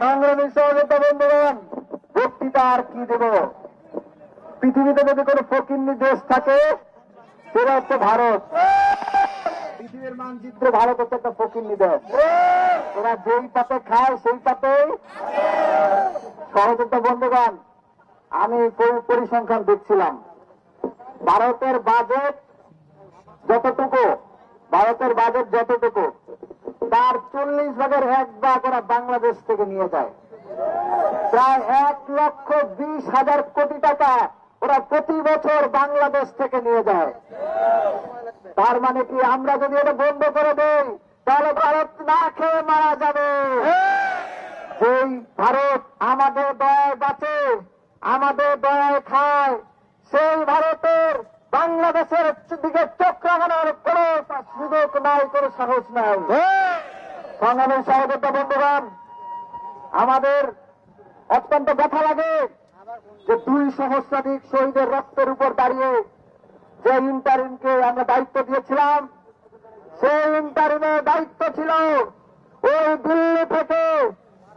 সংগ্রামী সহযোগিতা বন্ধুগণ, বক্তৃতা আর কি দেব। পৃথিবীতে যদি কোনো ফকিন্নি দেশ থাকে সেটা হচ্ছে ভারত। পৃথিবীর মানচিত্রে ভারত হচ্ছে একটা ফকিন্নি দেশ। ওরা যেই পাতে খায় সেই পাতেই। সহযোগিতা বন্ধুগণ, আমি পরিসংখ্যান দেখছিলাম। ভারতের বাজেট যতটুকু তার 40 ভাগের 1 ভাগ ওরা বাংলাদেশ থেকে নিয়ে যায়। প্রায় 1,20,000 কোটি টাকা ওরা প্রতি বছর বাংলাদেশ থেকে নিয়ে যায়। তার মানে কি আমরা যদি এটা বন্ধ করে দেই তাহলে ভারত না খেয়ে মারা যাবে। যেই ভারত আমাদের দয়ায় বাঁচে, আমাদের দয়ায় খায়, সেই ভারতের বাংলাদেশের দিকে চোখ রাখানোর কোন সুযোগ নাই, কোন সাহস নাই। সংগ্রামী সহযোগিতা বন্ধুগণ, আমাদের অত্যন্ত ব্যথা লাগে যে 2 সহস্রাধিক শহীদের রক্তের উপর দাঁড়িয়ে যে ইন্টারিমকে আমরা দায়িত্ব দিয়েছিলাম, সেই ইন্টারিমের দায়িত্ব ছিল ওই দিল্লি থেকে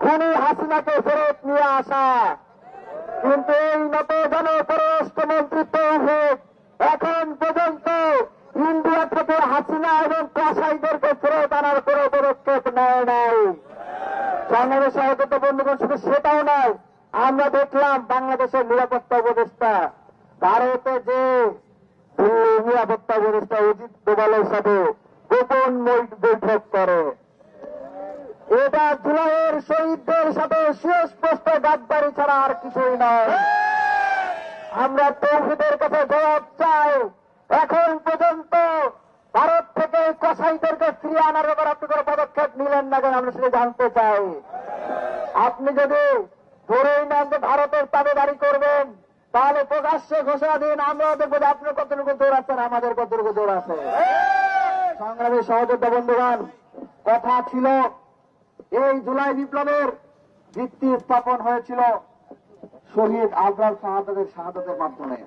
খুনি হাসিনাকে ফেরত নিয়ে আসা। কিন্তু এই নতজন পররাষ্ট্রমন্ত্রী তৌহিদ এখন পর্যন্ত ইন্ডিয়া থেকে হাসিনা এবং কসাইদেরকে ফেরত আনার কোন পদক্ষেপ নেয় নাই। সংগ্রামী সহযোগিতা বন্ধুগণ, শুধু সেটাও নয়, আমরা দেখলাম বাংলাদেশের নিরাপত্তা উপদেষ্টা ভারতে যে নিরাপত্তা উপদেষ্টা অজিত দোভালের সাথে গোপন বৈঠক করে। এটা জুলাইয়ের শহীদদের সাথে সুস্পষ্ট গাদ্দারি ছাড়া আর কিছুই নয়। আমরা তৌহিদের কাছে জবাব চাই, এখন পর্যন্ত ভারত থেকে কসাইদেরকে ফিরিয়ে আনার ব্যাপারে আপনি কোনো পদক্ষেপ নিলেন না কেন, আমরা সেটা জানতে চাই। আপনি যদি ধরেই নেন যে ভারতের দাবিদারি করবেন, তাহলে প্রকাশ্যে ঘোষণা দিন, আমরাও দেখবো যে আপনার কতটুকু জোর আছেন, আমাদের কতটুকু জোর আছে। সংগ্রামী সহযোদ্ধা বন্ধুগণ, কথা ছিল এই জুলাই বিপ্লবের ভিত্তি স্থাপন হয়েছিল শহীদ আবরার শাহাদাতের মাধ্যমে।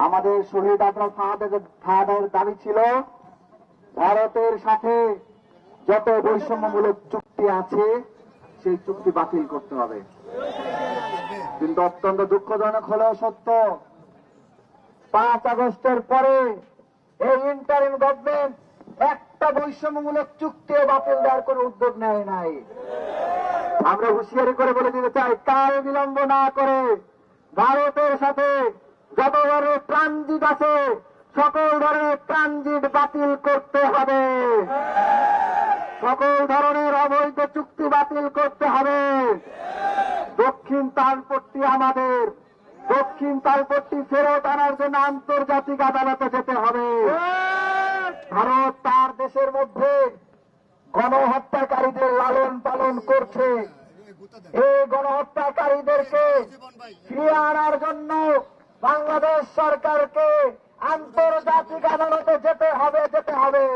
আমাদের শহীদ আবরার শাহাদাতের দাবি ছিল ভারতের সাথে যত বৈষম্যমূলক চুক্তি আছে সেই চুক্তি বাতিল করতে হবে। কিন্তু অত্যন্ত দুঃখজনক হলেও সত্য, 5 আগস্টের পরে এই ইন্টারিম গভর্নমেন্ট একটা বৈষম্যমূলক চুক্তিও বাতিল দেওয়ার কোন উদ্যোগ নেয় নাই। আমরা হুঁশিয়ারি করে বলে দিতে চাই, কাল বিলম্ব না করে ভারতের সাথে যত ধরনের ট্রানজিট আছে সকল ধরনের ট্রানজিট বাতিল করতে হবে, সকল ধরনের অবৈধ চুক্তি বাতিল করতে হবে। দক্ষিণ তালপট্টি আমাদের, দক্ষিণ তালপট্টি ফেরত আনার জন্য আন্তর্জাতিক আদালতে যেতে হবে। ভারত তার দেশের মধ্যে গণহত্যাকারীদের লালন পালন করছে। এই গণহত্যাকারীদেরকে ফিরিয়ে আনার জন্য বাংলাদেশ সরকারকে আন্তর্জাতিক আদালতে যেতে হবে।